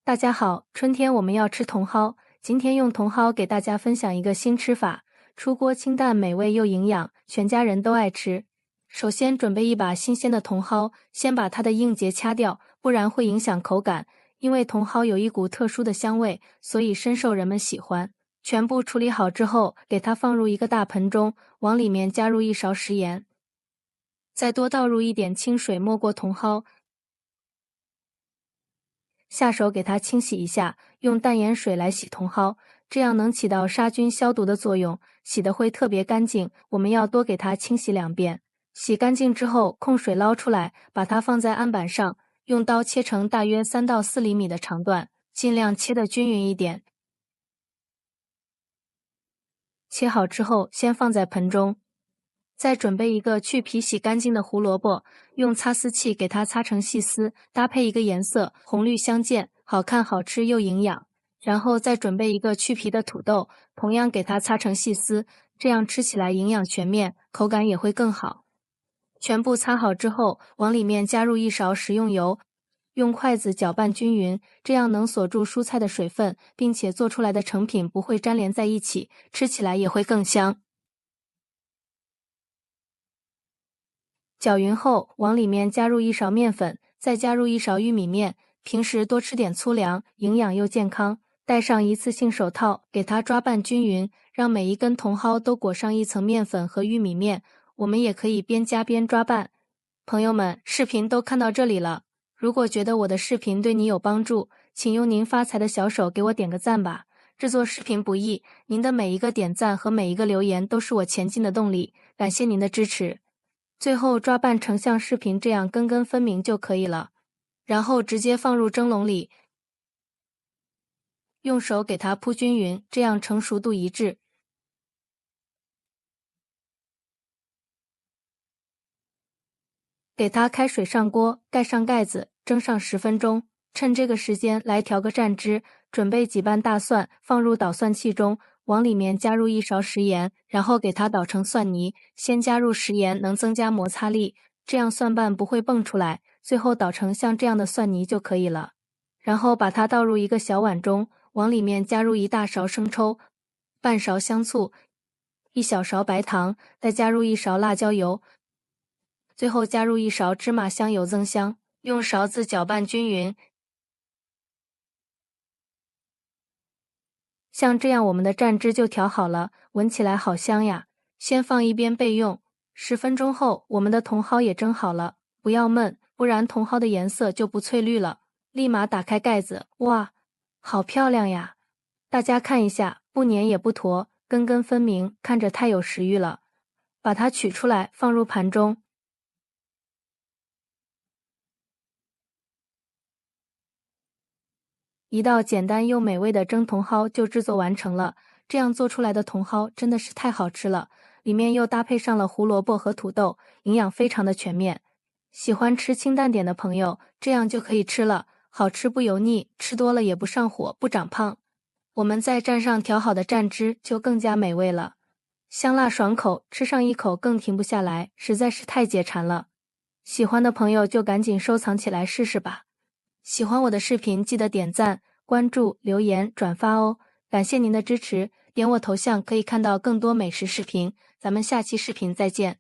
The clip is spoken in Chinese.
大家好，春天我们要吃茼蒿，今天用茼蒿给大家分享一个新吃法，出锅清淡美味又营养，全家人都爱吃。首先准备一把新鲜的茼蒿，先把它的硬节掐掉，不然会影响口感。因为茼蒿有一股特殊的香味，所以深受人们喜欢。全部处理好之后，给它放入一个大盆中，往里面加入1勺食盐，再多倒入一点清水没过茼蒿，下手给它清洗一下，用淡盐水来洗茼蒿，这样能起到杀菌消毒的作用，洗得会特别干净。我们要多给它清洗2遍。洗干净之后，控水捞出来，把它放在案板上，用刀切成大约3到4厘米的长段，尽量切得均匀一点。切好之后，先放在盆中。再准备一个去皮洗干净的胡萝卜，用擦丝器给它擦成细丝，搭配一个颜色，红绿相间，好看好吃又营养。然后再准备一个去皮的土豆，同样给它擦成细丝，这样吃起来营养全面，口感也会更好。全部擦好之后，往里面加入1勺食用油，用筷子搅拌均匀，这样能锁住蔬菜的水分，并且做出来的成品不会粘连在一起，吃起来也会更香。搅匀后，往里面加入1勺面粉，再加入1勺玉米面。平时多吃点粗粮，营养又健康。戴上一次性手套，给它抓拌均匀，让每一根茼蒿都裹上一层面粉和玉米面。我们也可以边夹边抓拌。朋友们，视频都看到这里了，如果觉得我的视频对你有帮助，请用您发财的小手给我点个赞吧。制作视频不易，您的每一个点赞和每一个留言都是我前进的动力，感谢您的支持。最后抓拌成像视频这样根根分明就可以了，然后直接放入蒸笼里，用手给它铺均匀，这样成熟度一致。给它开水上锅，盖上盖子，蒸上10分钟。趁这个时间来调个蘸汁，准备几瓣大蒜，放入捣蒜器中，往里面加入1勺食盐，然后给它捣成蒜泥。先加入食盐能增加摩擦力，这样蒜瓣不会蹦出来，最后捣成像这样的蒜泥就可以了。然后把它倒入一个小碗中，往里面加入1大勺生抽，半勺香醋，1小勺白糖，再加入1勺辣椒油，最后加入1勺芝麻香油增香，用勺子搅拌均匀。像这样我们的蘸汁就调好了，闻起来好香呀。先放一边备用。10分钟后，我们的茼蒿也蒸好了，不要焖，不然茼蒿的颜色就不翠绿了。立马打开盖子，哇，好漂亮呀！大家看一下，不粘也不坨，根根分明，看着太有食欲了。把它取出来，放入盘中。一道简单又美味的蒸茼蒿就制作完成了。这样做出来的茼蒿真的是太好吃了，里面又搭配上了胡萝卜和土豆，营养非常的全面。喜欢吃清淡点的朋友，这样就可以吃了，好吃不油腻，吃多了也不上火，不长胖。我们再蘸上调好的蘸汁，就更加美味了。香辣爽口，吃上一口更停不下来，实在是太解馋了。喜欢的朋友就赶紧收藏起来试试吧。喜欢我的视频，记得点赞、关注、留言、转发哦！感谢您的支持，点我头像可以看到更多美食视频，咱们下期视频再见。